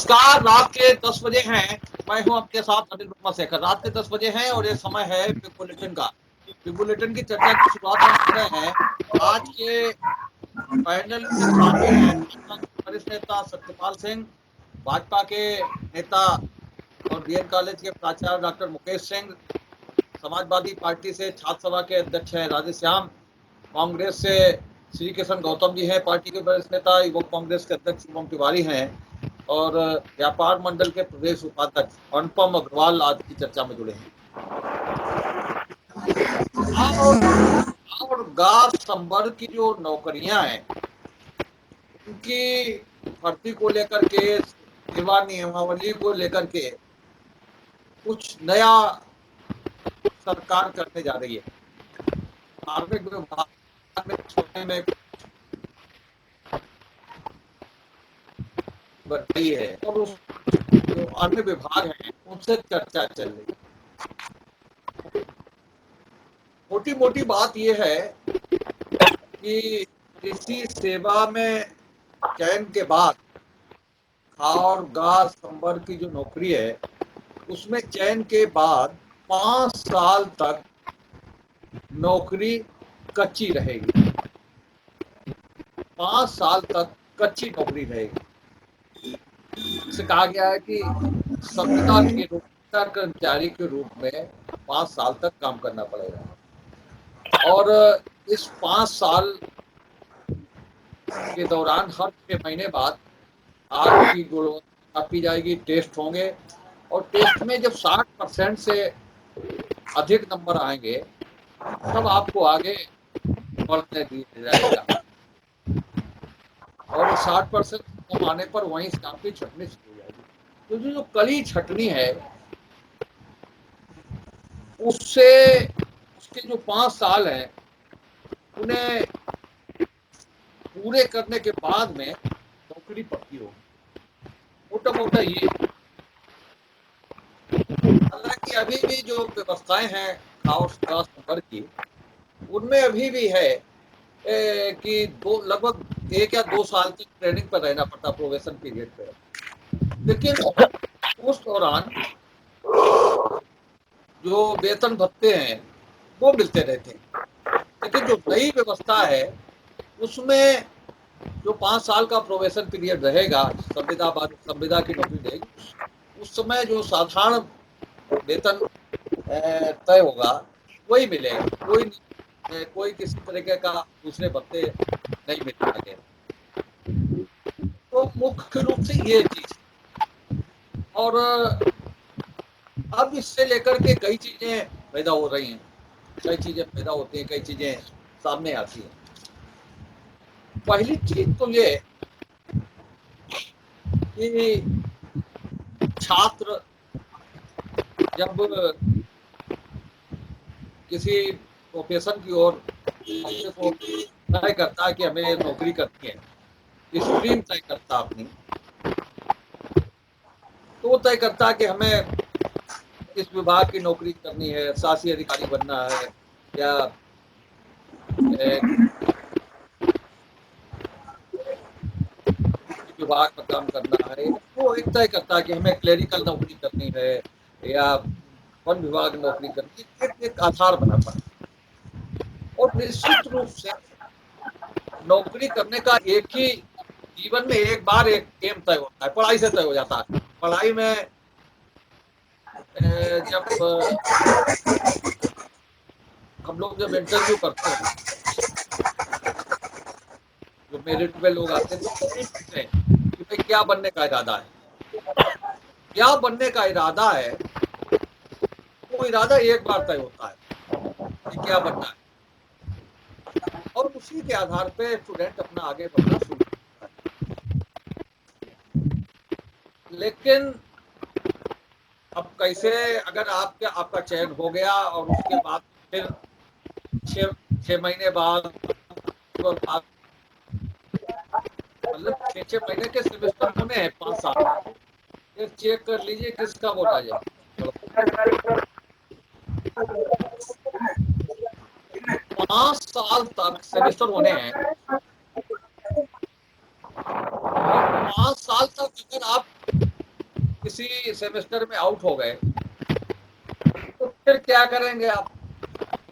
नमस्कार, रात के 10 बजे हैं। मैं हूं आपके साथ अनिल शेखर। रात के 10 बजे हैं और ये समय है बिग बुलेटिन का। बिग बुलेटिन की चर्चा की शुरुआत हम कर रहे हैं। आज के पैनल में शामिल हैं वरिष्ठ नेता सत्यपाल सिंह, भाजपा के नेता और बीएन कॉलेज के प्राचार्य डॉक्टर मुकेश सिंह, समाजवादी पार्टी से छात्र सभा के अध्यक्ष हैं राधेश्याम, कांग्रेस से श्री किशन गौतम जी हैं, पार्टी के वरिष्ठ नेता, युवक कांग्रेस के अध्यक्ष शुभम तिवारी हैं और व्यापार मंडल के प्रदेश उपाध्यक्ष अनुपम अग्रवाल आज की चर्चा में जुड़े हैं। और गार संवर्ग की जो नौकरियां हैं उनकी भर्ती को लेकर के, सेवा नियमावली को लेकर के कुछ नया सरकार करने जा रही है। कार्मिक विभाग में छोड़ने में बढ़ रही है और उस जो अन्य विभाग हैं उनसे चर्चा चल रही है। मोटी मोटी बात यह है कि कृषि सेवा में चयन के बाद खार गार संवर्ग की जो नौकरी है उसमें चयन के बाद 5 साल तक नौकरी कच्ची रहेगी। 5 साल तक कच्ची नौकरी रहेगी। इसे कहा गया है कि संविदा के रूप कर्मचारी के रूप में 5 साल तक काम करना पड़ेगा और इस 5 साल के दौरान हर 6 महीने बाद आपकी गुणवत्ता नापी जाएगी, टेस्ट होंगे और टेस्ट में जब 60% से अधिक नंबर आएंगे तब आपको आगे बढ़ने दिया जाएगा और 60% कम आने पर वहीं से आपकी छटनी शुरू हो जाएगी। तो जो कड़ी छटनी है उससे उसके जो 5 साल हैं उन्हें पूरे करने के बाद में नौकरी पक्की होगी। मोटा मोटा ये, हालांकि अभी भी जो व्यवस्थाएं हैं खास संवर्ग की उनमें अभी भी है कि लगभग 1 या 2 साल की ट्रेनिंग पर रहना पड़ता, प्रोबेशन पीरियड पे। लेकिन उस दौरान जो वेतन भत्ते हैं वो मिलते रहते हैं। लेकिन जो नई व्यवस्था है उसमें जो 5 साल का प्रोबेशन पीरियड रहेगा, संविदा की नौकरी रहेगी, उस समय जो साधारण वेतन तय होगा वही मिलेगा। कोई किसी तरीके का दूसरे भत्ते नहीं मिलेंगे। तो मुख्य रूप से ये चीज, और अब इससे लेकर के कई चीजें पैदा हो रही हैं, कई चीजें पैदा होती हैं, कई चीजें सामने आती हैं। पहली चीज तो ये कि छात्र जब किसी प्रोफेशन की ओर तय करता है कि हमें नौकरी करनी है, स्ट्रीम तय करता अपनी, तो वो तय करता है कि हमें इस विभाग की नौकरी करनी है, शासी अधिकारी बनना है या विभाग में काम करना है। वो एक तय करता है कि हमें क्लेरिकल नौकरी करनी है या वन विभाग में नौकरी करनी है। एक आधार बनाता है और निश्चित रूप से नौकरी करने का एक ही जीवन में एक बार एक एम तय होता है, पढ़ाई से तय हो जाता है। पढ़ाई में जब हम लोग जब इंटरव्यू करते हैं, जो मेरिट पे लोग आते हैं तो पूछते हैं कि भाई क्या बनने का इरादा है। क्या बनने का इरादा है वो इरादा एक बार तय होता है कि क्या बनना है और उसी के आधार पे स्टूडेंट अपना आगे बढ़ना शुरू करता है। लेकिन अब कैसे, अगर आपका चयन हो गया और उसके बाद फिर 6 महीने बाद मतलब 6 महीने के सेमेस्टर होने हैं 5 साल, फिर चेक कर लीजिए किसका वोट आ जाए। 5 साल तक सेमेस्टर होने हैं और 5 साल तक अगर आप इसी सेमेस्टर में आउट हो गए तो फिर क्या करेंगे आप?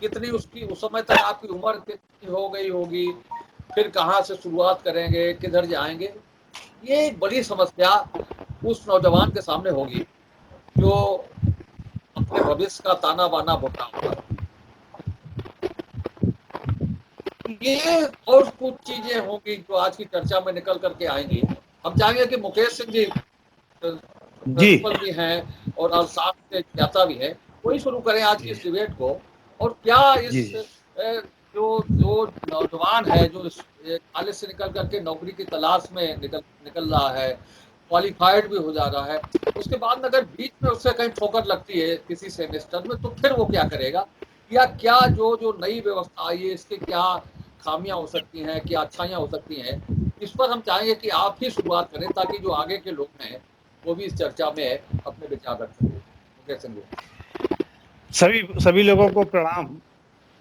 कितनी उसकी उस समय तक आपकी उम्र कितनी हो गई होगी, फिर कहाँ से शुरुआत करेंगे, किधर जाएंगे? ये एक बड़ी समस्या उस नौजवान के सामने होगी जो अपने भविष्य का ताना बाना बुनना होगा। ये और कुछ चीजें होंगी जो आज की चर्चा में निकल करके आएंगी। हम चाहेंगे कि मुकेश सिंह जी जी प्रिंसिपल भी हैं और अल्साफ के ज्ञाता भी हैं, वही शुरू करें आज की जी इस डिबेट को। और क्या जी इस जो जो नौजवान है जो कॉलेज से निकल करके नौकरी की तलाश में निकल रहा है, क्वालिफाइड भी हो जा रहा है, उसके बाद अगर बीच में उससे कहीं ठोकर लगती है किसी सेमेस्टर में, तो फिर वो क्या करेगा? या क्या जो जो नई व्यवस्था आई है इसके क्या खामियां हो सकती हैं, क्या अच्छाइयां हो सकती हैं, इस पर हम चाहेंगे कि आप ही शुरुआत करें ताकि जो आगे के लोग हैं वो भी इस चर्चा में अपने विचार रख सकें। मुकेश सिंह जी। सभी लोगों को प्रणाम।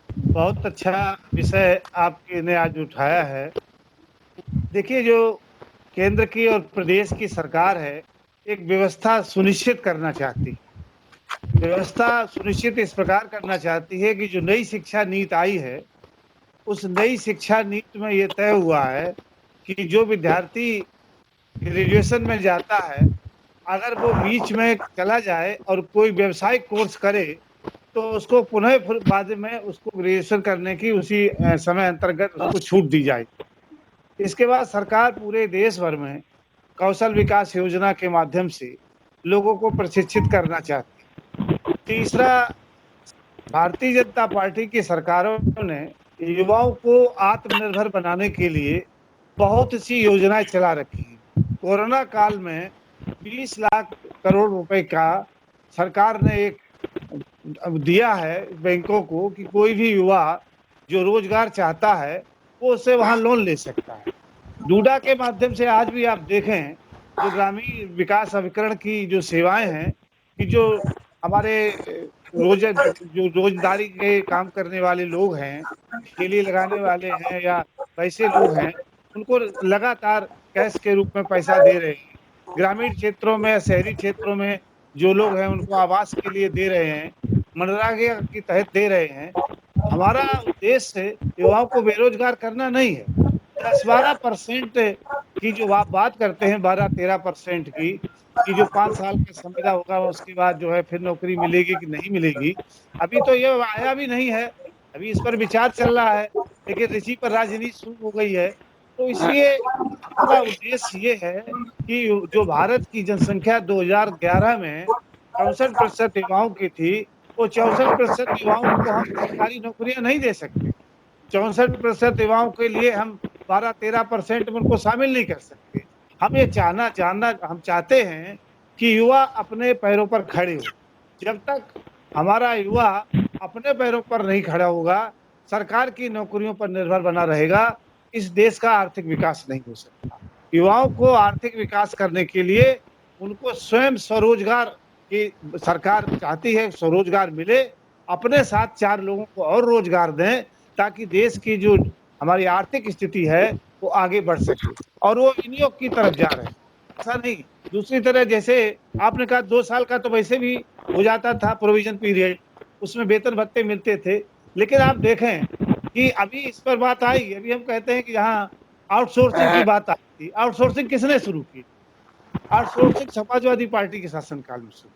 बहुत अच्छा विषय आपने आज उठाया है। देखिए, जो केंद्र की और प्रदेश की सरकार है, एक व्यवस्था सुनिश्चित करना चाहती है। व्यवस्था सुनिश्चित इस प्रकार करना चाहती है कि जो नई शिक्षा नीति आई है, उस नई शिक्षा नीति में ये तय हुआ है कि जो विद्यार्थी ग्रेजुएशन में जाता है, अगर वो बीच में चला जाए और कोई व्यावसायिक कोर्स करे तो उसको पुनः फिर बाद में उसको ग्रेजुएशन करने की उसी समय अंतर्गत उसको छूट दी जाए। इसके बाद सरकार पूरे देश भर में कौशल विकास योजना के माध्यम से लोगों को प्रशिक्षित करना चाहती है। तीसरा, भारतीय जनता पार्टी की सरकारों ने युवाओं को आत्मनिर्भर बनाने के लिए बहुत सी योजनाएं चला रखी हैं। कोरोना काल में 20 लाख करोड़ रुपए का सरकार ने एक दिया है बैंकों को कि कोई भी युवा जो रोजगार चाहता है वो उससे वहां लोन ले सकता है। डूडा के माध्यम से आज भी आप देखें, जो ग्रामीण विकास अभिकरण की जो सेवाएं हैं, कि जो हमारे जो रोजगारी के काम करने वाले लोग हैं, ठेले लगाने वाले हैं या वैसे लोग हैं, उनको लगातार कैश के रूप में पैसा दे रहे हैं। ग्रामीण क्षेत्रों में, शहरी क्षेत्रों में जो लोग हैं उनको आवास के लिए दे रहे हैं, मनरेगा के तहत दे रहे हैं। हमारा उद्देश्य युवाओं को बेरोजगार करना नहीं है। 10-12% की जो आप बात करते हैं, 12-13% की, कि जो 5 साल का संविदा होगा उसके बाद जो है फिर नौकरी मिलेगी कि नहीं मिलेगी, अभी तो ये आया भी नहीं है। अभी इस पर विचार चल रहा है, लेकिन इसी पर राजनीति शुरू हो गई है। तो इसलिए हमारा उद्देश्य ये है कि जो भारत की जनसंख्या 2011 में 64% युवाओं की थी, वो 64% युवाओं को हम सरकारी नौकरियां नहीं दे सकते। 64% युवाओं के लिए हम 12-13% में उनको शामिल नहीं कर सकते। हम ये जानना हम चाहते हैं कि युवा अपने पैरों पर खड़े हो। जब तक हमारा युवा अपने पैरों पर नहीं खड़ा होगा, सरकार की नौकरियों पर निर्भर बना रहेगा, इस देश का आर्थिक विकास नहीं हो सकता। युवाओं को आर्थिक विकास करने के लिए उनको स्वयं स्वरोजगार की सरकार चाहती है, स्वरोजगार मिले, अपने साथ 4 लोगों को और रोजगार दें ताकि देश की जो हमारी आर्थिक स्थिति है वो आगे बढ़ सके। और वो विनियोग की तरफ जा रहे हैं, ऐसा नहीं। दूसरी तरह जैसे आपने कहा 2 साल का तो वैसे भी हो जाता था प्रोविजन पीरियड, उसमें वेतन भत्ते मिलते थे। लेकिन आप देखें कि अभी इस पर बात आई, अभी हम कहते हैं कि यहाँ आउटसोर्सिंग की बात आई थी। आउटसोर्सिंग किसने शुरू की? आउटसोर्सिंग समाजवादी पार्टी के शासनकाल में शुरू।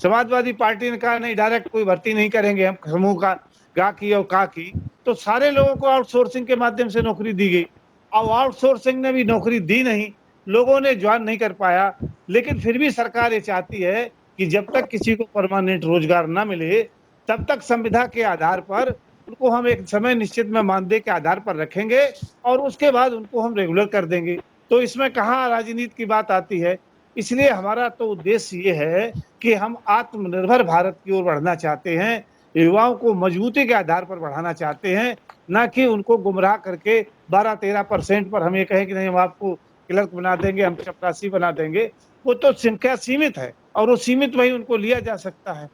समाजवादी पार्टी ने कहा नहीं, डायरेक्ट कोई भर्ती नहीं करेंगे हम, समूह का गा की और का की, तो सारे लोगों को आउटसोर्सिंग के माध्यम से नौकरी दी गई। अब आउटसोर्सिंग ने भी नौकरी दी नहीं, लोगों ने ज्वाइन नहीं कर पाया। लेकिन फिर भी सरकार ये चाहती है कि जब तक किसी को परमानेंट रोजगार ना मिले, तब तक संविदा के आधार पर उनको हम एक समय निश्चित में मानदेय के आधार पर रखेंगे और उसके बाद उनको हम रेगुलर कर देंगे। तो इसमें कहाँ राजनीति की बात आती है? इसलिए हमारा तो उद्देश्य ये है कि हम आत्मनिर्भर भारत की ओर बढ़ना चाहते हैं, युवाओं को मजबूती के आधार पर बढ़ाना चाहते हैं, ना कि उनको गुमराह करके 12-13% पर हम ये कहें कि नहीं हम आपको क्लर्क बना देंगे, हम चपरासी बना देंगे। वो तो संख्या सीमित है और वो सीमित वही उनको लिया जा सकता है।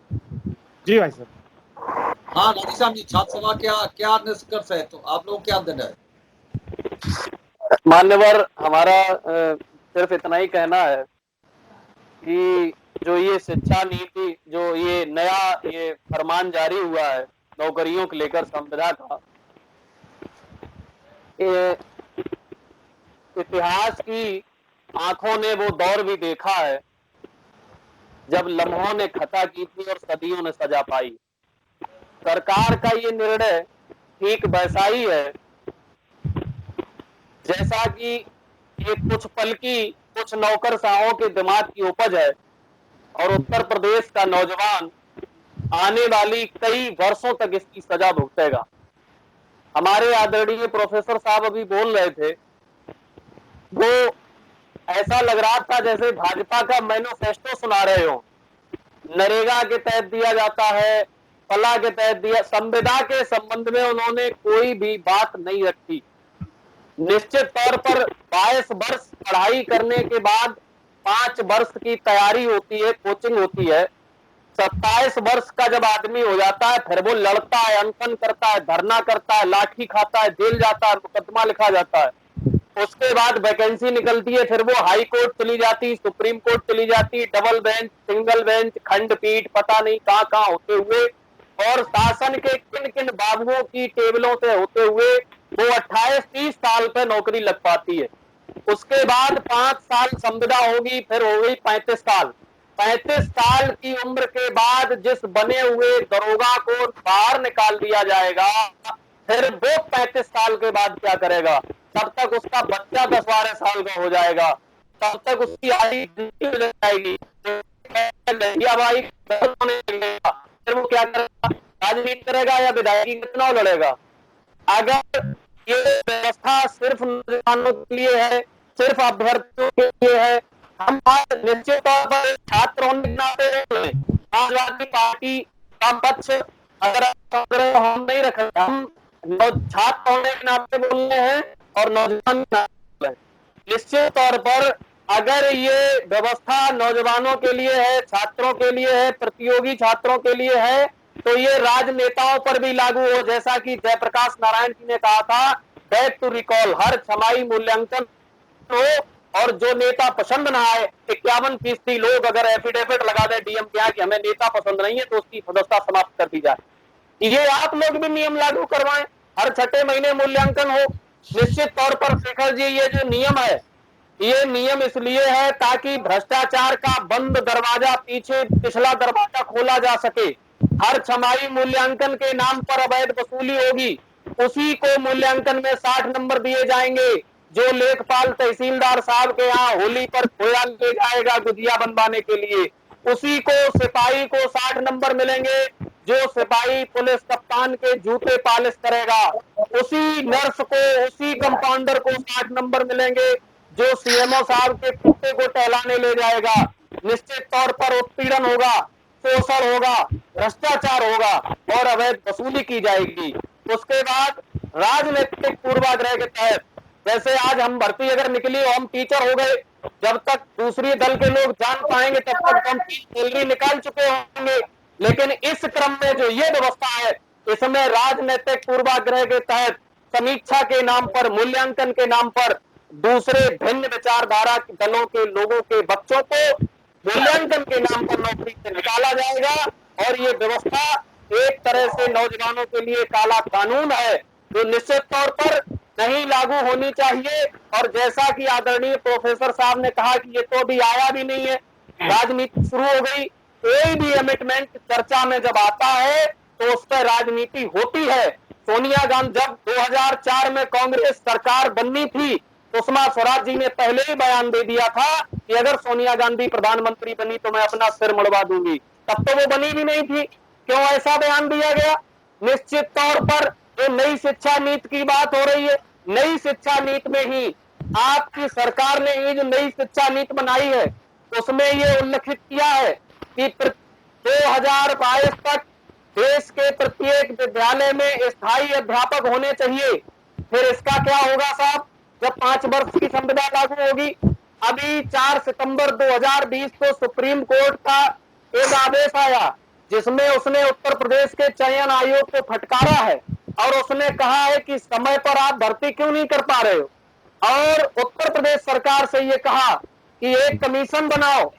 जी भाई साहब। हाँ राधेश्याम जी, छात्र सभा क्या क्या निष्कर्ष है, तो आप लोग क्या देना है? मान्यवर, हमारा सिर्फ इतना ही कहना है कि जो ये शिक्षा नीति, जो ये नया ये फरमान जारी हुआ है नौकरियों को लेकर संविदा का, ये इतिहास की आंखों ने वो दौर भी देखा है जब लम्हों ने खता की थी और सदियों ने सजा पाई। सरकार का ये निर्णय ठीक वैसा ही है जैसा कि ये कुछ पल की कुछ नौकरशाहों के दिमाग की उपज है, और उत्तर प्रदेश का नौजवान आने वाली कई वर्षों तक इसकी सजा भुगतेगा। हमारे आदरणीय प्रोफेसर साहब अभी बोल रहे थे, वो ऐसा लग रहा था जैसे भाजपा का मैनिफेस्टो सुना रहे हो। नरेगा के तहत दिया जाता है, फला के तहत दिया, संविदा के संबंध में उन्होंने कोई भी बात नहीं रखी। निश्चित तौर पर 22 वर्ष पढ़ाई करने के बाद 5 वर्ष की तैयारी होती है, कोचिंग होती है। 27 वर्ष का जब आदमी हो जाता है, फिर वो लड़ता है, अनशन करता है, धरना करता है, लाठी खाता है, जेल जाता है, मुकदमा लिखा जाता है। उसके बाद वैकेंसी निकलती है, फिर वो हाई कोर्ट चली जाती, सुप्रीम कोर्ट चली जाती, डबल बेंच, सिंगल बेंच, खंडपीठ, पता नहीं कहां कहां होते हुए, और शासन के किन किन बाबुओं की टेबलों से होते हुए वो 28-30 साल पे नौकरी लग पाती है। उसके बाद 5 साल संविदा होगी, फिर हो गई 35 साल। 35 साल की उम्र के बाद जिस बने हुए दरोगा को बाहर निकाल दिया जाएगा, फिर वो 35 साल के बाद क्या करेगा? तब तक उसका बच्चा 10-12 साल का हो जाएगा, तब तक उसकी आयु हो जाएगी, भाई फिर वो क्या करेगा? राजनीति करेगा या विधायकी का चुनाव लड़ेगा? अगर ये व्यवस्था सिर्फ नौजवानों के लिए है, सिर्फ अभ्यर्थियों के लिए है, हम निश्चित तौर पर छात्र होने के नाते समाजवादी पार्टी का पक्ष अगर हम नहीं रख रहे, हम छात्र होने के नाते बोल रहे हैं और नौजवान निश्चित तौर पर अगर ये व्यवस्था नौजवानों के लिए है, छात्रों के लिए है, प्रतियोगी छात्रों के लिए है, तो ये राजनेताओं पर भी लागू हो। जैसा कि जयप्रकाश नारायण जी ने कहा था, बैक टू रिकॉल, हर छमाही मूल्यांकन हो, और जो नेता पसंद ना आए, 51% लोग अगर एफिडेविट लगा दे डीएम के यहाँ कि हमें नेता पसंद नहीं है, तो उसकी सदस्यता समाप्त कर दी जाए। ये आप लोग भी नियम लागू करवाएं, हर 6 महीने मूल्यांकन हो। निश्चित तौर पर शेखर जी, ये जो नियम है, ये नियम इसलिए है ताकि भ्रष्टाचार का बंद दरवाजा, पीछे पिछला दरवाजा खोला जा सके। हर छमाही मूल्यांकन के नाम पर अवैध वसूली होगी, उसी को मूल्यांकन में 60 नंबर दिए जाएंगे। जो लेखपाल तहसीलदार साहब के यहाँ होली पर खोया ले जाएगा गुजिया बनवाने के लिए, उसी को सिपाही को 60 नंबर मिलेंगे। जो सिपाही पुलिस कप्तान के जूते पॉलिश करेगा, उसी नर्स को, उसी कंपाउंडर को 60 नंबर मिलेंगे। जो सीएमओ साहब के कुत्ते को टहलाने ले जाएगा, निश्चित तौर पर उत्पीड़न होगा, शोषण होगा, भ्रष्टाचार होगा और अवैध वसूली की जाएगी। उसके बाद राजनीतिक पूर्वाग्रह के तहत, जैसे आज हम भर्ती अगर निकली और हम टीचर हो गए, जब तक दूसरी दल के लोग जान पाएंगे तब तक हम सैलरी निकाल चुके होंगे। लेकिन इस क्रम में जो ये व्यवस्था है, इसमें राजनीतिक पूर्वाग्रह के तहत समीक्षा के नाम पर, मूल्यांकन के नाम पर दूसरे भिन्न विचारधारा दलों के लोगों के बच्चों को मूल्यांकन के नाम पर नौकरी से निकाला जाएगा। और ये व्यवस्था एक तरह से नौजवानों के लिए काला कानून है, जो निश्चित तौर पर नहीं लागू होनी चाहिए। और जैसा कि आदरणीय प्रोफेसर साहब ने कहा कि ये तो अभी आया भी नहीं है, राजनीति शुरू हो गई। कोई भी अमिटमेंट चर्चा में जब आता है तो उस पर राजनीति होती है। सोनिया गांधी, जब 2004 में कांग्रेस सरकार बननी थी, सुषमा स्वराज जी ने पहले ही बयान दे दिया था कि अगर सोनिया गांधी प्रधानमंत्री बनी तो मैं अपना सिर मुड़वा दूंगी। तब तो वो बनी भी नहीं थी। क्यों ऐसा बयान दिया गया? निश्चित तौर पर जो नई शिक्षा नीति की बात हो रही है, नई शिक्षा नीति में ही आपकी सरकार ने ये जो नई शिक्षा नीति बनाई है, उसमें ये उल्लेखित किया है कि 2022 तक देश के प्रत्येक विद्यालय में स्थायी अध्यापक होने चाहिए। फिर इसका क्या होगा साहब, जब 5 वर्ष की संविदा लागू होगी? अभी 4 सितंबर 2020 को सुप्रीम कोर्ट का एक आदेश आया, जिसमें उसने उत्तर प्रदेश के चयन आयोग को फटकारा है और उसने कहा है कि समय पर आप भर्ती क्यों नहीं कर पा रहे हो। और उत्तर प्रदेश सरकार से ये कहा कि एक कमीशन बनाओ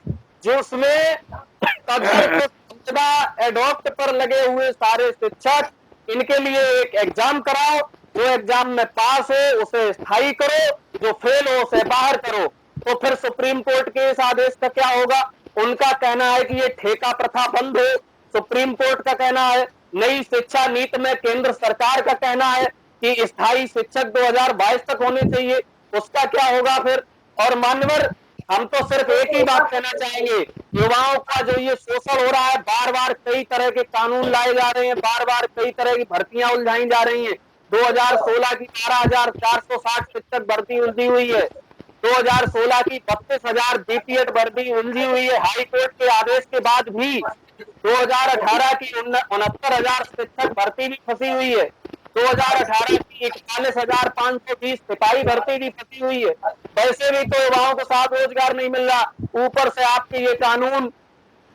जिसमें कद्दर संविदा एडॉप्ट पर लगे हुए सारे शिक्षक, इनके लिए एक एग्जाम कराओ, जो एग्जाम में पास हो उसे स्थायी करो, जो फेल हो उसे बाहर करो। तो फिर सुप्रीम कोर्ट के इस आदेश का क्या होगा? उनका कहना है कि ये ठेका प्रथा बंद हो, सुप्रीम कोर्ट का कहना है। नई शिक्षा नीति में केंद्र सरकार का कहना है कि स्थायी शिक्षक 2022 तक होने चाहिए, उसका क्या होगा फिर? और मान्यवर, हम तो सिर्फ एक ही बात कहना चाहेंगे, युवाओं का जो ये शोषण हो रहा है, बार बार कई तरह के कानून लाए जा रहे हैं, बार बार कई तरह की भर्तियां उलझाई जा रही हैं। 2016 की 12,460 शिक्षक भर्ती उलझी हुई है, 2016 की 32,000 बीपीएड भर्ती उलझी हुई है, हाई कोर्ट के आदेश के बाद भी 2018 की 69,000 शिक्षक भर्ती भी फंसी हुई है, 2018 की 41,520 सिपाही भर्ती भी फंसी हुई है। वैसे भी तो युवाओं को साथ रोजगार नहीं मिल रहा, ऊपर से आपके ये कानून।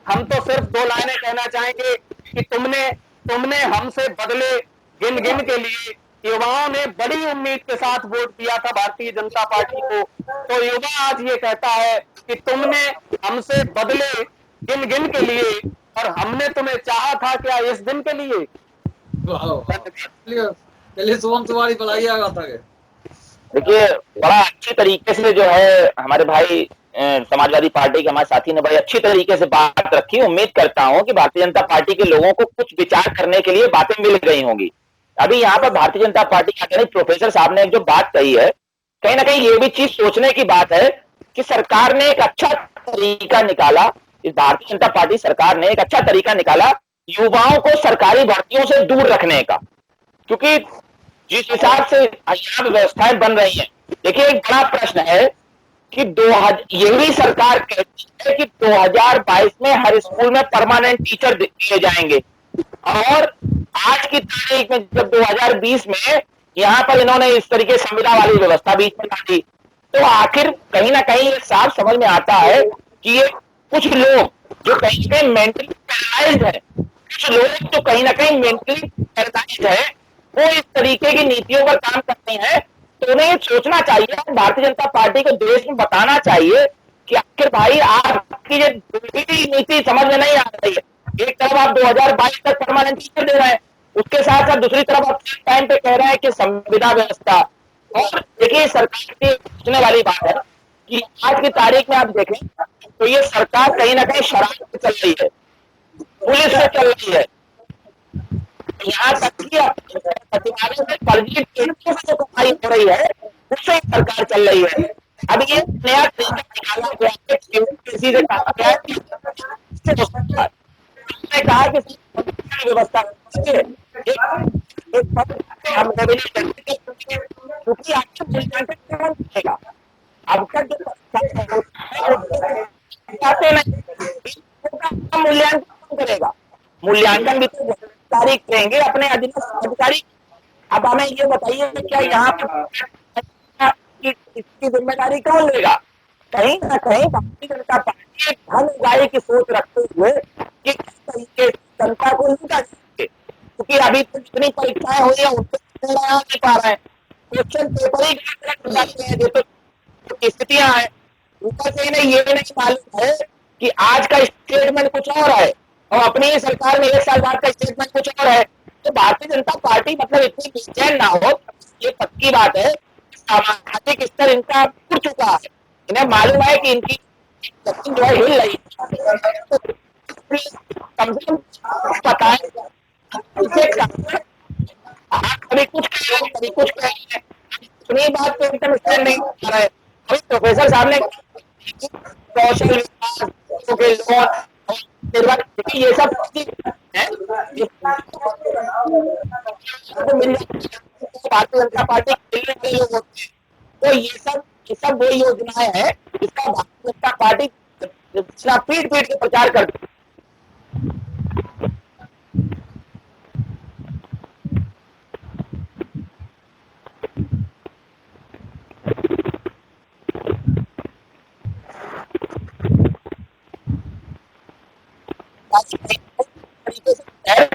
हम तो सिर्फ दो लाइनें कहना चाहेंगे कि तुमने हमसे बदले गिन गिन के लिए। युवाओं ने बड़ी उम्मीद के साथ वोट दिया था भारतीय जनता पार्टी को, तो युवा आज ये कहता है कि तुमने हमसे बदले गिन गिन के लिए, और हमने तुम्हें चाहा था क्या इस दिन के लिए? चलिए शुभम तुम्हारी पढ़ाई आगा था। देखिए, बड़ा अच्छी तरीके से जो है हमारे भाई समाजवादी पार्टी के हमारे साथी ने बड़ी अच्छी तरीके से बात रखी। उम्मीद करता हूं कि भारतीय जनता पार्टी के लोगों को कुछ विचार करने के लिए बातें मिल गई होंगी। अभी यहाँ पर भारतीय जनता पार्टी के आगे प्रोफेसर साहब ने जो बात कही है, कहीं ना कहीं ये भी चीज सोचने की बात है कि सरकार ने एक अच्छा तरीका निकाला, इस भारतीय जनता पार्टी सरकार ने एक अच्छा तरीका निकाला युवाओं को सरकारी भर्तियों से दूर रखने का। क्योंकि जिस हिसाब से यहाँ व्यवस्थाएं बन रही हैं, देखिए एक बड़ा प्रश्न है कि यही सरकार कहती है कि 2022 में हर स्कूल में परमानेंट टीचर दिए जाएंगे, और आज की तारीख में जब 2020 में यहाँ पर इन्होंने इस तरीके संविदा वाली व्यवस्था बीच में ला दी, तो आखिर कहीं ना कहीं ये साफ समझ में आता है कि ये कुछ लोग जो कहीं ना कहीं मेंटली पैरालाइज्ड है, कुछ लोग जो कहीं ना कहीं मेंटली पैरालाइज्ड है, वो इस तरीके की नीतियों पर काम करते हैं। तो उन्हें ये सोचना चाहिए, भारतीय जनता पार्टी को देश में बताना चाहिए कि आखिर भाई आपकी ये नीति समझ में नहीं आ रही है। एक तरफ आप 2022 तक परमानेंट टीचर दे रहे हैं, उसके साथ साथ दूसरी तरफ आप टाइम पे कह रहे हैं कि संविदा व्यवस्था। और देखिए सरकार की सोचने वाली बात है कि आज की तारीख में आप देखें तो ये सरकार कहीं ना कहीं शराब से चल रही है, पुलिस से चल रही है, यहाँ तक कि सचिवालय में फर्जी टेंडरों से जो कमाई हो रही है उससे सरकार चल रही है। अब ये नया तरीका निकाला गया है, किसी से कहा गया है कि कहा कि व्यवस्था हम क्योंकि आपका मूल्यांकन कौन करेगा? आपका जो मूल्यांकन कौन करेगा? मूल्यांकन भी तो तारीख देंगे अपने अधीनस्थ अधिकारी। अब हमें ये बताइए क्या यहाँ पर इसकी जिम्मेदारी कौन लेगा? कहीं ना कहीं भारतीय जनता पार्टी धन उगाही की सोच रखते हुए कि किस तरीके जनता को लूटा जाए, क्योंकि अभी तो जितनी परीक्षाएं हो रही है उनसे नहीं पा रहे हैं, क्वेश्चन पेपर ही जाते हैं, जो तो स्थितियां हैं। ऊपर से इन्हें ये नहीं मालूम है कि आज का स्टेटमेंट कुछ और है और अपनी ही सरकार में 1 साल बाद का स्टेटमेंट कुछ और है। तो भारतीय जनता पार्टी मतलब इतनी बेचैन ना हो, ये पक्की बात है। सामाजिक स्तर इनका उड़ चुका है, इन्हें मालूम है कि इनकी जमीन जो है हिल रही है। कम से कम पता है आप कभी कुछ कह रहे, कभी कुछ कह रहे हैं, सुनिए बात तो एकदम स्टैंड नहीं कर रहा है। अभी प्रोफेसर साहब ने कौशल विकास के लोन ये सब है, भारतीय जनता पार्टी खेलने के लोग होते हैं। तो ये सब वो योजनाएं हैं जिसका भारतीय जनता पार्टी पीट पीट के प्रचार करती है। तरीके से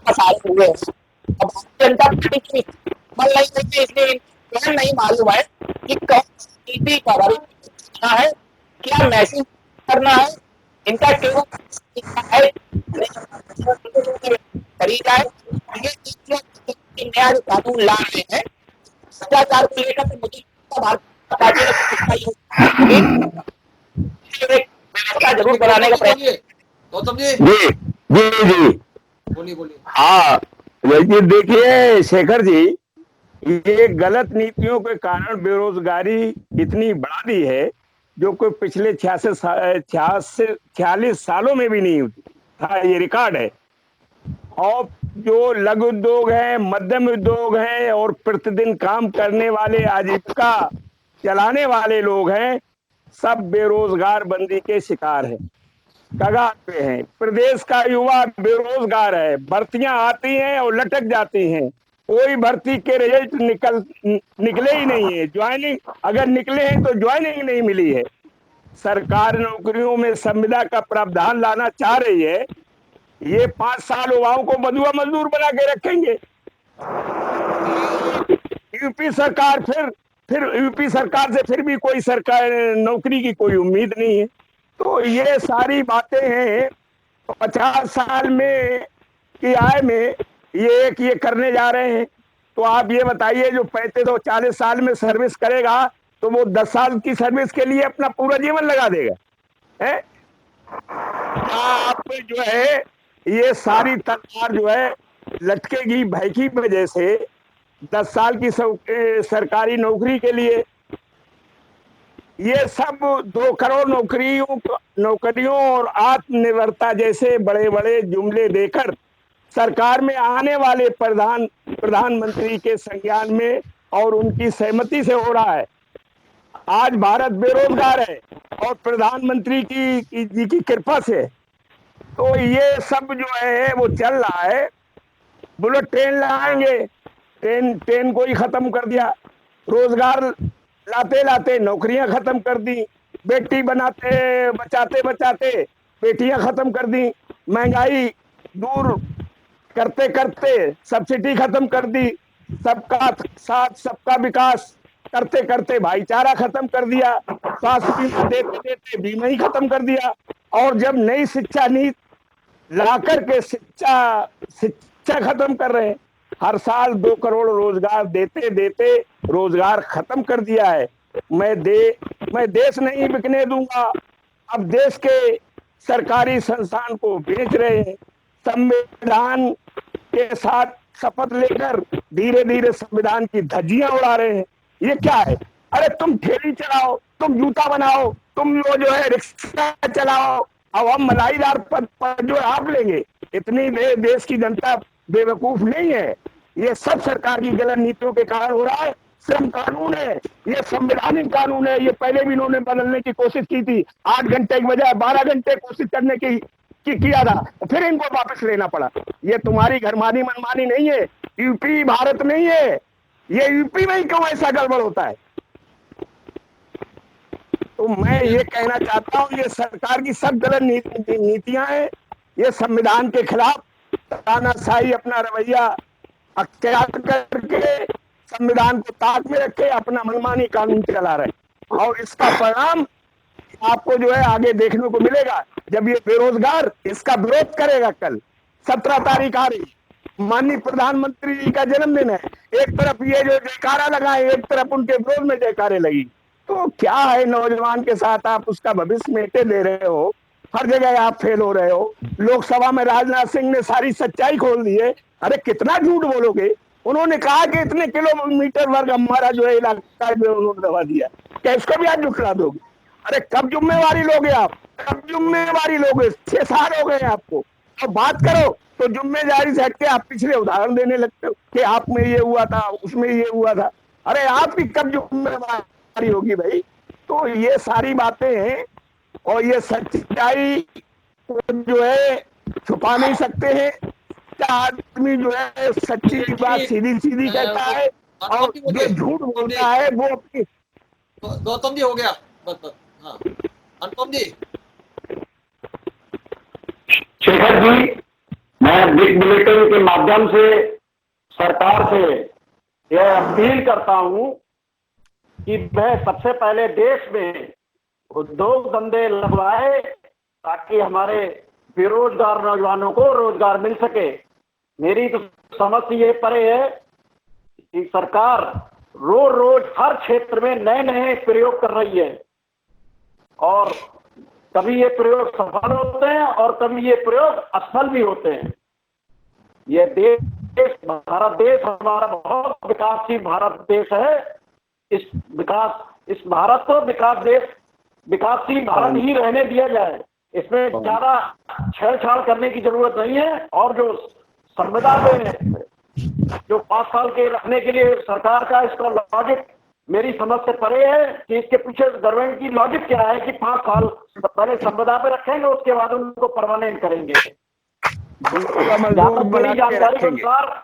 पसारे हुए हैं। अब भारतीय जनता पार्टी की मन नहीं, इसलिए नहीं मालूम है कि कौन सी नीति पर है, क्या मैसेज करना है, इनका केवल करी जाए। ये नया जो कानून ला रहे हैं भ्रष्टाचार को लेकर, तो मुझे भाजपा पार्टी ने व्यवस्था जरूर बनाने का प्रयास। गौतम जी जी जी जी। बोलिए बोलिए। हाँ, लेकिन देखिए शेखर जी, ये गलत नीतियों के कारण बेरोजगारी इतनी बढ़ा दी है जो कोई पिछले 46 सालों में भी नहीं था, ये रिकॉर्ड है। और जो लघु उद्योग है, मध्यम उद्योग है और प्रतिदिन काम करने वाले, आजीविका चलाने वाले लोग हैं, सब बेरोजगार बंदी के शिकार हैं, कगार पे हैं। प्रदेश का युवा बेरोजगार है, भर्तियां आती हैं और लटक जाती हैं, कोई भर्ती के रिजल्ट निकले ही नहीं है। ज्वाइनिंग अगर निकले हैं तो ज्वाइनिंग नहीं मिली है। सरकार नौकरियों में संविदा का प्रावधान लाना चाह रही है। ये 5 साल युवाओं को बंधुआ मजदूर बना के रखेंगे। यूपी सरकार फिर यूपी सरकार से फिर भी कोई सरकार नौकरी की कोई उम्मीद नहीं है। तो ये सारी बातें हैं 50 साल में की आय में ये करने जा रहे हैं। तो आप ये बताइए, जो 35 और 40 साल में सर्विस करेगा तो वो 10 साल की सर्विस के लिए अपना पूरा जीवन लगा देगा, है? आप जो है ये सारी तलवार जो है लटकेगी भय की वजह से 10 साल की सरकारी नौकरी के लिए। ये सब 2 करोड़ नौकरियों और आत्मनिर्भरता जैसे बड़े बड़े जुमले देकर सरकार में आने वाले प्रधानमंत्री के संज्ञान में और उनकी सहमति से हो रहा है। आज भारत बेरोजगार है और प्रधानमंत्री जी की कृपा से तो ये सब जो है वो चल रहा है। बुलेट ट्रेन लाएंगे, ट्रेन को ही खत्म कर दिया, रोजगार लाते लाते नौकरियां खत्म कर दी, बेटी बचाते बेटियां खत्म कर दी, महंगाई दूर करते करते सब्सिडी खत्म कर दी, सबका साथ सबका विकास करते करते भाईचारा खत्म कर दिया, स्वास्थ्य बीमा देते देते बीमा ही खत्म कर दिया। और जब नई शिक्षा नीति ला करके शिक्षा खत्म कर रहे हैं, हर साल 2 करोड़ रोजगार देते देते रोजगार खत्म कर दिया है। मैं देश नहीं बिकने दूंगा। अब देश के सरकारी संस्थान को बेच रहे हैं, संविधान के साथ शपथ लेकर धीरे धीरे संविधान की धज्जियां उड़ा रहे हैं। ये क्या है? अरे तुम ठेली चलाओ, तुम जूता बनाओ, तुम वो जो है रिक्शा चलाओ, अब हम मलाईदार पद पर जो आप लेंगे। इतनी देश की जनता बेवकूफ नहीं है। ये सब सरकार की गलत नीतियों के कारण हो रहा है। श्रम कानून है, ये संवैधानिक कानून है, ये पहले भी इन्होंने बदलने की कोशिश की थी, 8 घंटे की बजाय 12 घंटे कोशिश करने की किया था, फिर इनको वापस लेना पड़ा। ये तुम्हारी घरमानी मनमानी नहीं है, यूपी भारत नहीं है। ये यूपी में ही क्यों ऐसा गड़बड़ होता है? तो मैं ये कहना चाहता हूँ, ये सरकार की सब गलत नीतियां हैं। ये संविधान के खिलाफ तानाशाही अपना रवैया अख्तियार करके संविधान को ताक में रखे अपना मनमानी कानून चला रहे, और इसका परिणाम आपको जो है आगे देखने को मिलेगा। जब ये बेरोजगार इसका विरोध करेगा, कल 17 तारीख आ रही, माननीय प्रधानमंत्री जी का जन्मदिन है, एक तरफ ये जो जयकारा लगाए, एक तरफ उनके विरोध में जयकारे लगी, तो क्या है नौजवान के साथ आप उसका भविष्य मेटे दे रहे हो। हर जगह आप फेल हो रहे हो। लोकसभा में राजनाथ सिंह ने सारी सच्चाई खोल दी है। अरे कितना झूठ बोलोगे? उन्होंने कहा कि इतने किलोमीटर वर्ग हमारा जो है इलाका है, उन्होंने दबा दिया। क्या इसको भी आज झुठला दोगे? अरे कब जिम्मेवारी लोगे आप? कब जिम्मेवारी लोगे? 6 साल हो गए आपको। अब बात करो तो जिम्मेदारी से हटके आप पिछले उदाहरण देने लगते हो कि आप में ये हुआ था, उसमें ये हुआ था। अरे आपकी कब जिम्मेवारी होगी भाई? तो ये सारी बातें हैं, और ये सच्चाई को जो है छुपा नहीं सकते हैं। आदमी जो है सच्ची बात सीधी कहता है, और जो झूठ बोलता है वो अपनी। गौतम जी हो गया, बस। हाँ अनुपम जी। शेखर जी, मैं बिग बुलेटिन के माध्यम से सरकार से यह अपील करता हूं कि वह सबसे पहले देश में उद्योग धंधे लगवाए ताकि हमारे बेरोजगार नौजवानों को रोजगार मिल सके। मेरी तो समझ से ये परे है कि सरकार रोज रोज हर क्षेत्र में नए नए प्रयोग कर रही है और कभी ये प्रयोग सफल होते हैं और कभी ये प्रयोग असफल भी होते हैं। ये देश, भारत देश हमारा बहुत विकासशील भारत देश है। इस भारत को विकासशील भारत ही रहने दिया जाए। इसमें ज्यादा छेड़छाड़ करने की जरूरत नहीं है। और जो संविदा पे जो 5 साल के रखने के लिए सरकार का इसका लॉजिक मेरी समझ से परे है कि इसके पीछे गवर्नमेंट की लॉजिक क्या है कि 5 साल पहले संविदा पे रखेंगे, उसके बाद उनको परमानेंट करेंगे। जहाँ तक मेरी जानकारी के अनुसार,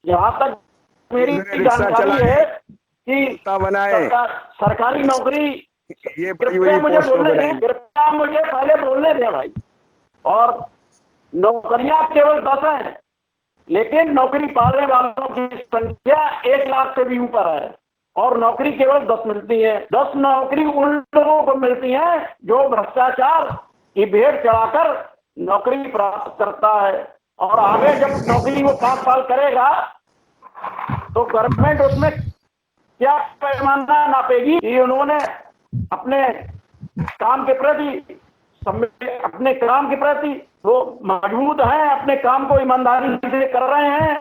जहाँ तक मेरी जानकारी है कि सरकारी नौकरी, कृपया मुझे पहले बोलने दें भाई। और नौकरियां केवल 10 हैं, लेकिन नौकरी पाने वालों की संख्या 1 लाख से भी ऊपर है और नौकरी केवल 10 मिलती है। 10 नौकरी उन लोगों को मिलती है जो भ्रष्टाचार की भेड़ चढ़ाकर नौकरी प्राप्त करता है। और आगे जब नौकरी वो 5 साल करेगा तो गवर्नमेंट उसमें क्या पैमाना नापेगी कि उन्होंने अपने काम के प्रति वो मजबूत हैं, अपने काम को ईमानदारी से कर रहे हैं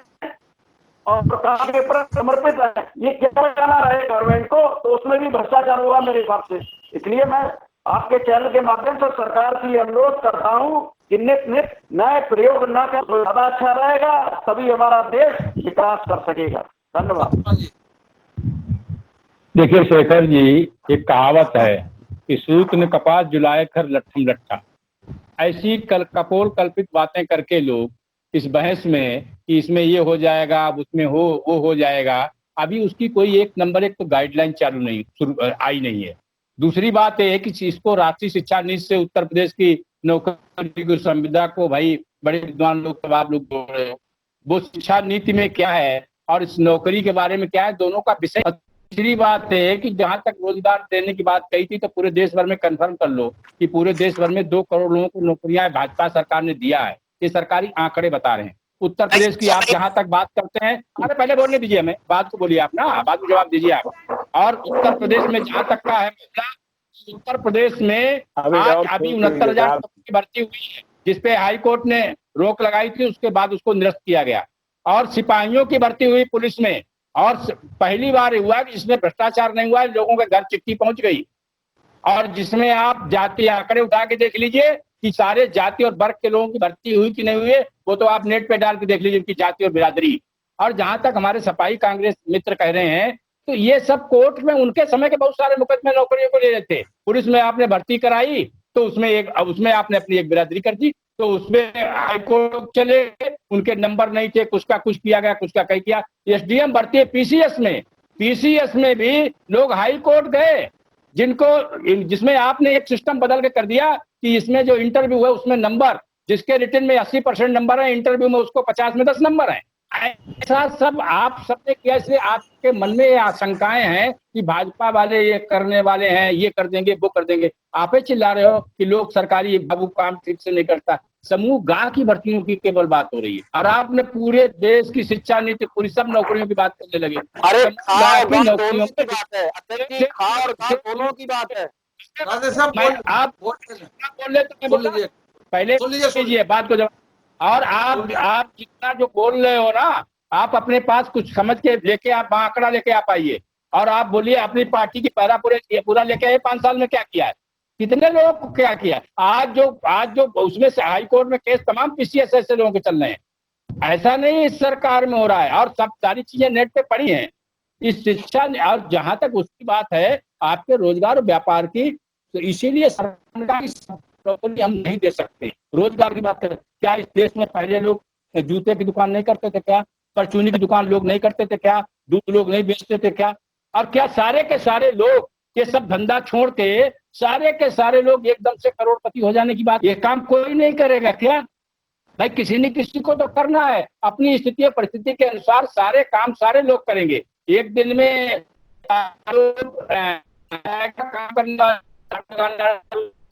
और काम के प्रति समर्पित है। ये क्या कहना रहे गवर्नमेंट को, तो उसमें भी भ्रष्टाचार होगा मेरे हिसाब से। इसलिए मैं आपके चैनल के माध्यम से सरकार से अनुरोध करता हूँ कि नित नए प्रयोग न कर तो ज्यादा अच्छा रहेगा, तभी हमारा देश विकास कर सकेगा। धन्यवाद। देखिए शेखर जी, एक कहावत है कि सूत ने कपास जुलाए खर लट्ठम लट्ठा। ऐसी कपोल कल्पित बातें करके लोग इस बहस में कि इसमें ये हो जाएगा, उसमें वो हो जाएगा, अभी उसकी कोई एक तो गाइडलाइन आई नहीं है। दूसरी बात है कि इसको राष्ट्रीय शिक्षा नीति से उत्तर प्रदेश की नौकरी की संविदा को भाई बड़े विद्वान लोग आप लोग बोल रहे हो, वो शिक्षा नीति में क्या है और इस नौकरी के बारे में क्या है, दोनों का विषय। तीसरी बात है कि जहां तक रोजगार देने की बात कही थी तो पूरे देश भर में कंफर्म कर लो कि पूरे देश भर में 2 करोड़ लोगों को नौकरियां भाजपा सरकार ने दिया है। ये सरकारी आंकड़े बता रहे हैं। उत्तर प्रदेश की आप जहां तक बात करते हैं, अरे पहले बोलने दीजिए, हमें बात को बोलिए आप ना, बात को जवाब दीजिए आप। और उत्तर प्रदेश में जहां तक का है, उत्तर प्रदेश में आज अभी 69,000 की भर्ती हुई है, जिसपे हाई कोर्ट ने रोक लगाई थी, उसके बाद उसको निरस्त किया गया। और सिपाहियों की भर्ती हुई पुलिस में, और पहली बार हुआ कि जिसमें भ्रष्टाचार नहीं हुआ, लोगों के घर चिट्ठी पहुंच गई। और जिसमें आप जाति आंकड़े उठा के देख लीजिए कि सारे जाति और वर्ग के लोगों की भर्ती हुई कि नहीं हुई है, वो तो आप नेट पे डाल के देख लीजिए उनकी जाति और बिरादरी। और जहां तक हमारे सपाई कांग्रेस मित्र कह रहे हैं, तो ये सब कोर्ट में उनके समय के बहुत सारे मुकदमे नौकरियों को ले रहे थे। पुलिस में आपने भर्ती कराई तो उसमें आपने अपनी एक बिरादरी कर दी, तो उसमें हाईकोर्ट चले, उनके नंबर नहीं थे, कुछ का कुछ किया गया, कुछ का कहीं किया। एसडीएम भर्ती है पीसीएस में भी लोग हाई कोर्ट गए, जिसमें आपने एक सिस्टम बदल के कर दिया कि इसमें जो इंटरव्यू है उसमें नंबर, जिसके रिटन में 80% नंबर है, इंटरव्यू में उसको 50 में 10 नंबर है। ऐसा सब आप सबने किया, इसलिए आपके मन में ये आशंकाएं हैं कि भाजपा वाले ये करने वाले हैं, ये कर देंगे, वो कर देंगे। आप ही चिल्ला रहे हो कि लोग सरकारी बाबू काम ठीक से नहीं करता। समूह गांव की भर्तियों की केवल बात हो रही है, और आपने पूरे देश की शिक्षा नीति, पूरी सब नौकरियों की बात करने लगे। अरे नौकरियों की बात है, दोनों की बात है। आप बोल रहे तो बोल लीजिए, पहले लीजिए बात को जवाब। और आप जितना जो बोल रहे हो ना, आप अपने पास कुछ समझ के लेके आप आंकड़ा लेके आप आइए और आप बोलिए अपनी पार्टी की पूरा लेके आए 5 साल में क्या किया है, कितने लोगों को क्या किया। आज जो उसमें से हाई कोर्ट में केस तमाम पीसीएस ऐसे लोगों के चल रहे हैं। ऐसा नहीं इस सरकार में हो रहा है, और सब सारी चीजें नेट पे पड़ी हैं। इस शिक्षा, और जहां तक उसकी बात है आपके रोजगार और व्यापार की, तो इसीलिए सरकार की हम नहीं दे सकते। रोजगार की बात करें, क्या इस देश में पहले लोग जूते की दुकान नहीं करते थे क्या, परचूनी की दुकान लोग नहीं करते थे क्या, दूध लोग नहीं बेचते थे क्या, और क्या सारे के सारे लोग ये सब धंधा छोड़ के सारे के सारे लोग एकदम से करोड़पति हो जाने की बात, ये काम कोई नहीं करेगा क्या भाई? किसी न किसी को तो करना है। अपनी स्थिति और परिस्थिति के अनुसार सारे काम सारे लोग करेंगे। एक दिन में काम करना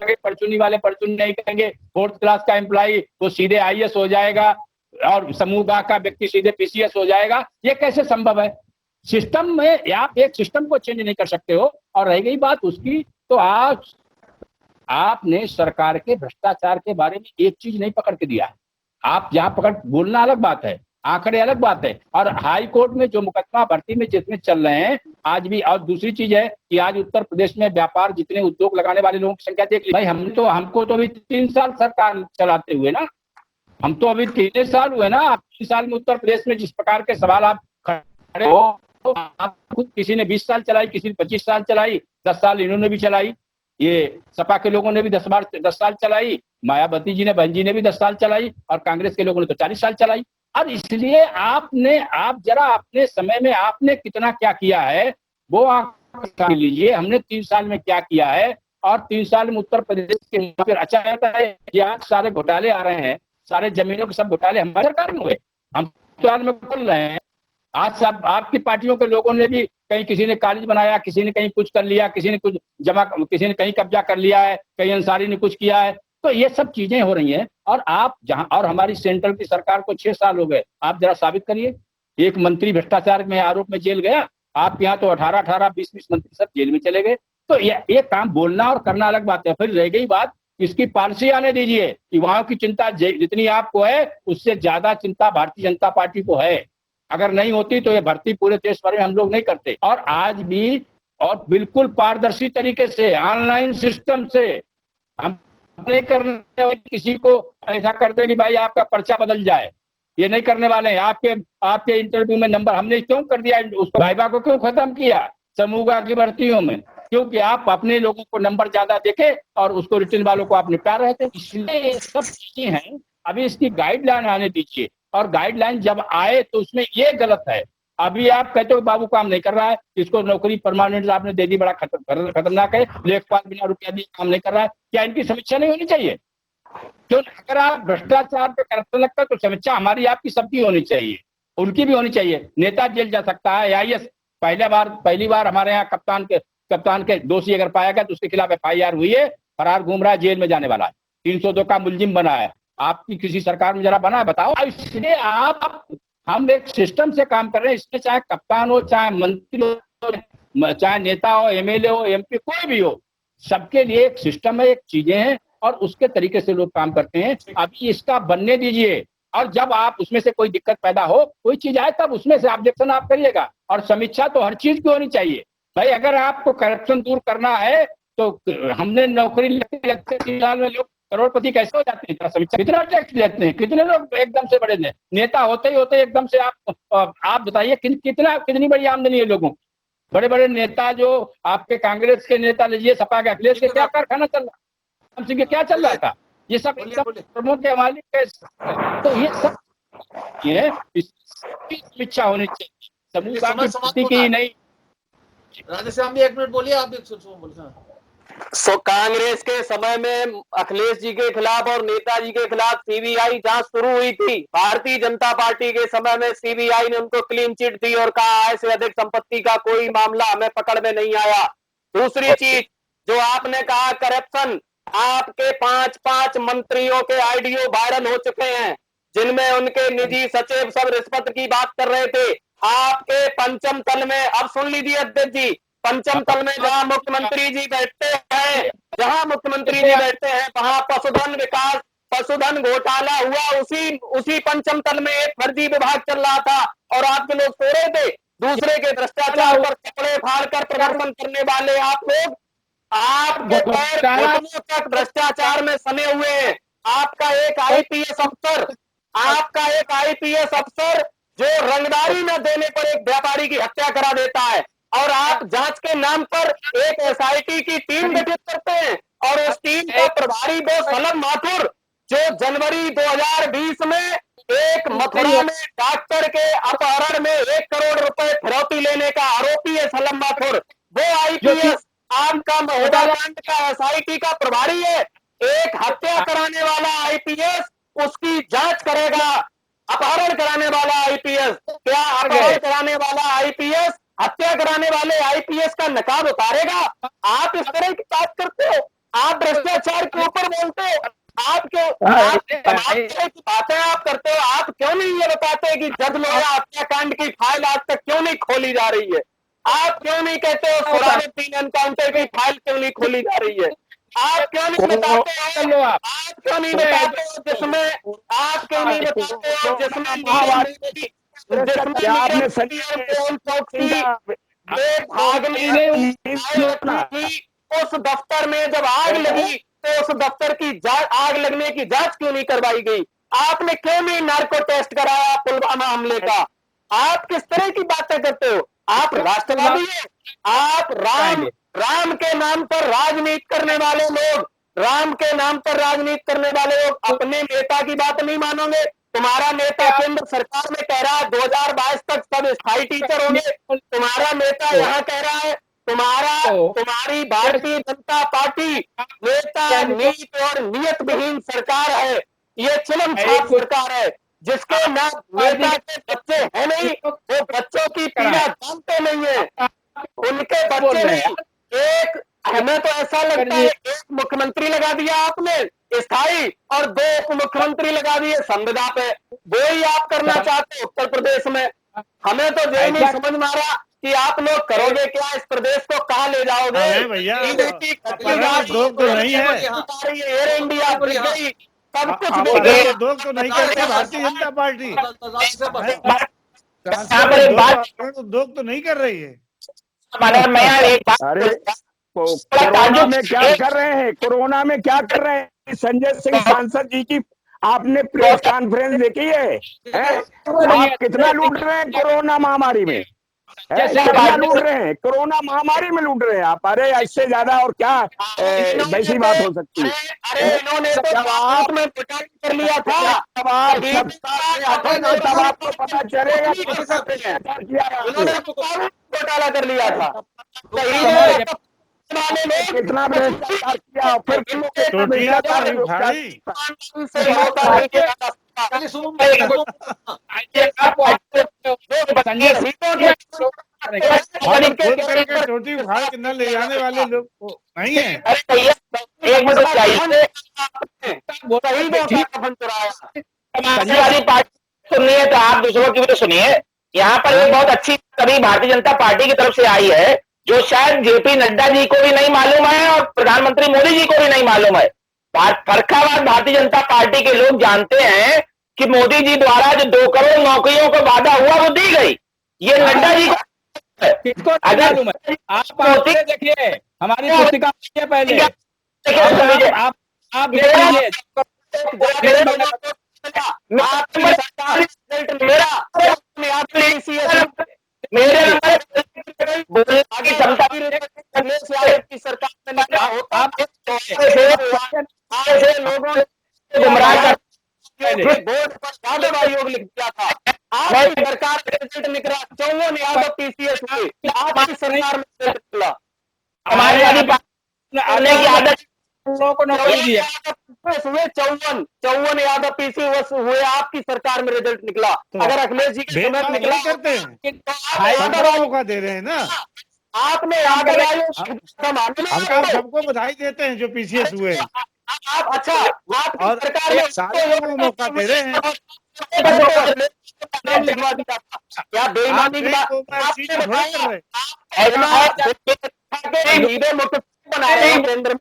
करेंगे, परचूनी वाले परचूनी नहीं करेंगे, 4th क्लास का एम्प्लॉई वो सीधे IAS हो जाएगा और समूह गा का व्यक्ति सीधे PCS हो जाएगा। ये कैसे संभव है? सिस्टम में आप एक सिस्टम को चेंज नहीं कर सकते हो। और रह गई बात उसकी, तो आज आपने सरकार के भ्रष्टाचार के बारे में एक चीज नहीं पकड़ के दिया है। आप जहां पकड़ बोलना अलग बात है, आंकड़े अलग बात है। और हाई कोर्ट में जो मुकदमा भर्ती में जितने चल रहे हैं आज भी, और दूसरी चीज है कि आज उत्तर प्रदेश में व्यापार जितने उद्योग लगाने वाले लोगों की संख्या देख ली भाई। हमको तो अभी 3 साल सरकार चलाते हुए ना, हम तो अभी 3 साल हुए ना। आप 3 साल में उत्तर प्रदेश में जिस प्रकार के सवाल आप खड़े हो, आप खुद किसी ने 20 साल चलाई, किसी ने 25 साल चलाई, 10 साल इन्होंने भी चलाई, ये सपा के लोगों ने भी 10 साल चलाई, मायावती जी ने, बहन जी ने भी 10 साल चलाई, और कांग्रेस के लोगों ने तो 40 साल चलाई। और इसलिए आप जरा अपने समय में आपने कितना क्या किया है वो आप लीजिए। हमने 3 साल में क्या किया है, और 3 साल में उत्तर प्रदेश के फिर अच्छा रहता है कि आज सारे घोटाले आ रहे हैं, सारे जमीनों के सब घोटाले हमारे सरकार में हुए, हम सरकार में बोल रहे हैं। आज सब आपकी पार्टियों के लोगों ने भी, कहीं किसी ने कॉलेज बनाया, किसी ने कहीं कुछ कर लिया, किसी ने कुछ किसी ने कहीं कब्जा कर लिया है, कहीं अंसारी ने कुछ किया है। तो ये सब चीजें हो रही हैं। और आप जहां, और हमारी सेंट्रल की सरकार को 6 साल हो गए, आप जरा साबित करिए। एक मंत्री भ्रष्टाचार में आरोप में जेल गया, आप यहाँ तो 18 20 मंत्री सब जेल में चले गए। तो ये काम बोलना और करना अलग बात है। फिर रह गई बात, इसकी पॉलिसी आने दीजिए कि वहां की चिंता जितनी आपको है उससे ज्यादा चिंता भारतीय जनता पार्टी को है। अगर नहीं होती तो ये भर्ती पूरे देश भर में हम लोग नहीं करते। और आज भी, और बिल्कुल पारदर्शी तरीके से, ऑनलाइन सिस्टम से हम नहीं करने, किसी को ऐसा करते कि भाई आपका पर्चा बदल जाए, ये नहीं करने वाले हैं। आपके इंटरव्यू में नंबर हमने क्यों कर दिया, उसको भाईबा को क्यों खत्म किया समूह की भर्तियों में, क्योंकि आप अपने लोगों को नंबर ज्यादा देके और उसको रिटर्न वालों को आप निपटा रहे थे। इसलिए ये सब चीजें हैं। अभी इसकी गाइडलाइन आने दीजिए, और गाइडलाइन जब आए तो उसमें ये गलत है। अभी आप कहते हो बाबू काम नहीं कर रहा है, इसको नौकरी परमानेंट आपने दे दी, बड़ा खतरनाक है, लेखपाल बिना रुपया दिए काम नहीं कर रहा है, क्या इनकी समीक्षा नहीं होनी चाहिए? क्यों? अगर आप भ्रष्टाचार पे करप्शन लगता है तो समीक्षा हमारी आपकी सबकी होनी चाहिए, उनकी भी होनी चाहिए। नेता जेल जा सकता है, IAS पहली बार हमारे यहाँ कप्तान के दोषी अगर पाया गया तो उसके खिलाफ FIR हुई है, फरार घूम रहा है, जेल में जाने वाला है, 302 का मुलजिम बना है। आपकी किसी सरकार में जरा बना है बताओ। इसलिए हम एक सिस्टम से काम कर रहे हैं। इसमें चाहे कप्तान हो, चाहे मंत्री हो, चाहे नेता हो, MLA हो, MP, कोई भी हो, सबके लिए एक सिस्टम है, एक चीजें हैं, और उसके तरीके से लोग काम करते हैं। अभी इसका बनने दीजिए, और जब आप उसमें से कोई दिक्कत पैदा हो, कोई चीज आए, तब उसमें से ऑब्जेक्शन आप करिएगा। और समीक्षा तो हर चीज की होनी चाहिए भाई। अगर आपको करप्शन दूर करना है तो हमने नौकरी लगते 3 साल में लोग करोड़पति कैसे हो जाते हैं? समीक्षा, कितना टैक्स लेते हैं, कितने लोग एकदम से बड़े नेता होते ही एकदम से आप बताइए कितनी बड़ी आमदनी है लोगों की। बड़े बड़े नेता जो आपके कांग्रेस के नेता लीजिए, सपा के, अखिलेश के क्या कारखाना चल रहा, राम सिंह के क्या चल रहा था, ये सब प्रमुख के मालिक के। तो ये सब समीक्षा होनी चाहिए, समूह की नहीं। राधेश्याम भी 1 मिनट बोलिए, आप भी बोलिए। कांग्रेस के समय में अखिलेश जी के खिलाफ और नेताजी के खिलाफ CBI जांच शुरू हुई थी। भारतीय जनता पार्टी के समय में CBI ने उनको क्लीन चिट दी और कहा आय से अधिक संपत्ति का कोई मामला हमें पकड़ में नहीं आया। दूसरी चीज जो आपने कहा, करप्शन, आपके 5 मंत्रियों के ऑडियो वायरल हो चुके हैं जिनमें उनके निजी सचिव सब रिश्वत की बात कर रहे थे। आपके पंचम तल में, अब सुन लीजिए अध्यक्ष जी, पंचम तल में जहां मुख्यमंत्री जी बैठते हैं, वहां पशुधन घोटाला हुआ, उसी पंचम तल में एक फर्जी विभाग चल रहा था और आपके लोग सो रहे थे। दूसरे के भ्रष्टाचार पर कपड़े फाड़कर प्रदर्शन करने वाले आप लोग, आपके पैर घुटनों तक भ्रष्टाचार में सने हुए हैं। आपका एक आईपीएस अफसर जो रंगदारी न देने पर एक व्यापारी की हत्या करा देता है, और आप जांच के नाम पर एक SIT की टीम गठित करते हैं, और उस टीम का प्रभारी वो सलम माथुर जो जनवरी 2020 में एक मथुरा में डॉक्टर के अपहरण में 1 करोड़ रुपए फिरौती लेने का आरोपी है सलम माथुर। वो IPS आपका महोदा कांड का SIT का प्रभारी है। एक हत्या कराने वाला IPS उसकी जांच करेगा, अपहरण कराने वाला IPS, क्या अपहरण कराने वाला IPS हत्या कराने वाले IPS का नकाब उतारेगा? आप इस तरह की बात करते हो। आप भ्रष्टाचार के ऊपर बोलते हो, आप क्यों की बातें आप करते हो, आप क्यों नहीं ये बताते कि जज लोहिया हत्याकांड की फाइल आज तक क्यों नहीं खोली जा रही है? आप क्यों नहीं कहते हो सोराबुद्दीन एनकाउंटर की फाइल क्यों नहीं खोली जा रही है? आप क्यों नहीं बताते हो, आप क्यों नहीं बताते हो जिसमें, आप क्यों नहीं बताते हो जिसमें आपने उस दफ्तर में जब आग लगी तो उस दफ्तर की आग लगने की जांच क्यों नहीं करवाई गई? आपने क्यों नहीं नार्को टेस्ट कराया पुलवामा हमले का? आप किस तरह की बातें करते हो? आप राष्ट्रवादी हैं, आप राम के नाम पर राजनीति करने वाले लोग, राम के नाम पर राजनीति करने वाले लोग अपने नेता की बात नहीं मानोगे। तुम्हारा नेता केंद्र सरकार में कह रहा है 2022 तक सब स्थायी टीचर होंगे, तुम्हारा नेता यहाँ कह रहा है तुम्हारी भारतीय जनता पार्टी नेता नीति और नियत विहीन सरकार है, ये चिलम छाप सरकार है, जिसके ना नेता के बच्चे हैं नहीं, वो बच्चों की पीड़ा जानते नहीं है, उनके बच्चे नहीं। एक हमें तो ऐसा लगता है एक मुख्यमंत्री लगा दिया आपने स्थायी और 2 उप मुख्यमंत्री लगा दिए संविदा पे, वो ही आप करना चाहते हो उत्तर प्रदेश में। हमें तो ये नहीं समझ में आ रहा कि आप लोग करोगे क्या, इस प्रदेश को कहाँ ले जाओगे? भैया दोग तो नहीं है, एयर इंडिया सब कुछ दोग तो नहीं करती भारतीय जनता पार्टी, दोग तो नहीं कर रही है। अरे कोरोना में क्या कर रहे हैं, कोरोना में क्या कर रहे हैं? संजय सिंह सांसद जी की आपने प्रेस कॉन्फ्रेंस देखी है? आप कितना लूट रहे हैं कोरोना महामारी में, कितना लूट रहे हैं कोरोना महामारी में, लूट रहे हैं आप। अरे इससे ज्यादा और क्या वैसी बात हो सकती है? अरे इन्होंने तो आप में कर लिया था, तब आपको पता चलेगा घोटाला कर लिया था, कितना भ्रष्टाचार किया, चोटी उखाड़ के न ले जाने वाले लोग नहीं है। एक मिनट समाजवादी पार्टी सुननी है तो आप दूसरों की भी तो सुनिए। यहाँ पर एक बहुत अच्छी कभी भारतीय जनता पार्टी की तरफ से आई है जो शायद जेपी नड्डा जी को भी नहीं मालूम है और प्रधानमंत्री मोदी जी को भी नहीं मालूम है। फर्रुखाबाद भारतीय जनता पार्टी के लोग जानते हैं कि मोदी जी द्वारा जो 2 करोड़ नौकरियों का वादा हुआ वो दी गई, ये नड्डा जी को अगर आप देखिए हमारी पुस्तिका पहले आप देख लीजिए मेरे क्षमता की सरकार में निकला होता, आप लोगों ने गुमराह कर बोर्ड पर यादव आयोग लिख दिया था, आपकी सरकार में रिजल्ट निकला 54 यादव टीसीएस हुए, आपकी सरकार में रिजल्ट निकला। समाजवादी पार्टी आने की आदत लोगों को नौकरी दी है, हुए 54 यादव पीसीएस हुए, आपकी सरकार में रिजल्ट निकला। अगर अखिलेश जी के समय निकला करते हैं तो मौका दे रहे हैं ना, आपने यादव आयोग हम सबको बधाई देते हैं जो पीसीएस हुए। आप अच्छा और सरकार में सारे लोगों को मौका दे रहे हैं। क्या बेईमानी की बात बना रहे हैं केंद्र में,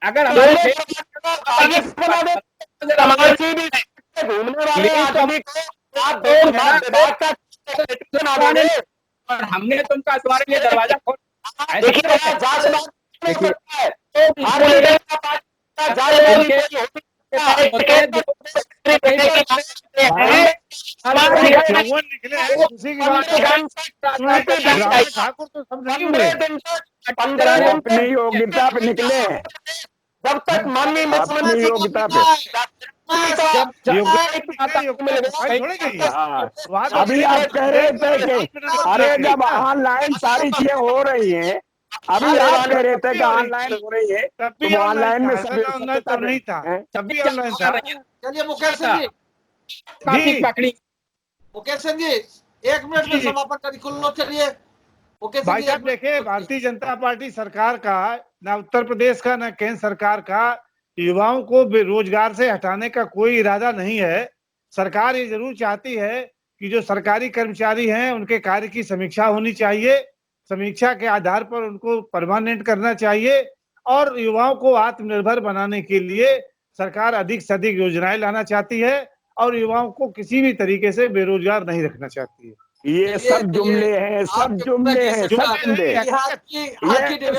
अगर घूमने वाले आदमी को आप और हमने तुमका तुम्हारे लिए दरवाजा खोल ठाकुर तो सब नहीं हुए, 15 दिन अपनी योग्यता पे निकले, जब तक माननीय अपनी योग्यता पे। अभी आप कह रहे थे कि अरे जब ऑनलाइन सारी चीजें हो रही हैं, अभी आप कह रहे थे कि ऑनलाइन हो रही है, तो ऑनलाइन में ऑनलाइन तो नहीं था, तब भी ऑनलाइन था। चलिए मुकेश सिंह जी, पकड़ी मुकेश सिंह जी 1 मिनट में समापन करी कुल लोग, चलिए ओके भाई साहब देखिए, भारतीय जनता पार्टी सरकार का, ना उत्तर प्रदेश का ना केंद्र सरकार का युवाओं को बेरोजगार से हटाने का कोई इरादा नहीं है। सरकार ये जरूर चाहती है कि जो सरकारी कर्मचारी हैं उनके कार्य की समीक्षा होनी चाहिए, समीक्षा के आधार पर उनको परमानेंट करना चाहिए, और युवाओं को आत्मनिर्भर बनाने के लिए सरकार अधिक से अधिक योजनाएं लाना चाहती है और युवाओं को किसी भी तरीके से बेरोजगार नहीं रखना चाहती है। ये सब जुमले हैं, सब जुमले हैं, सब जुमले, ये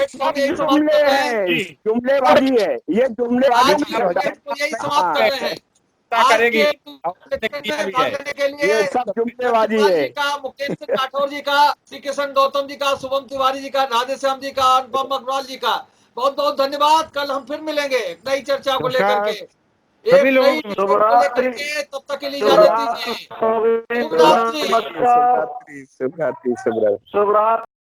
सब जुमले हैं, जुमलेबाजी है, ये जुमलेबाजी यही समाप्त कर रहे हैं। करेगी ये सब जुमलेबाजी है। मुकेश सिंह राठौर जी का, श्री किशन गौतम जी का, शुभम तिवारी जी का, राधेश्याम जी का, अनुपम अग्रवाल जी का बहुत बहुत धन्यवाद। कल हम फिर मिलेंगे नई चर्चा को लेकर के, सभी लोग तब तक के लिए इजाजत दीजिए। शुभ रात्रि।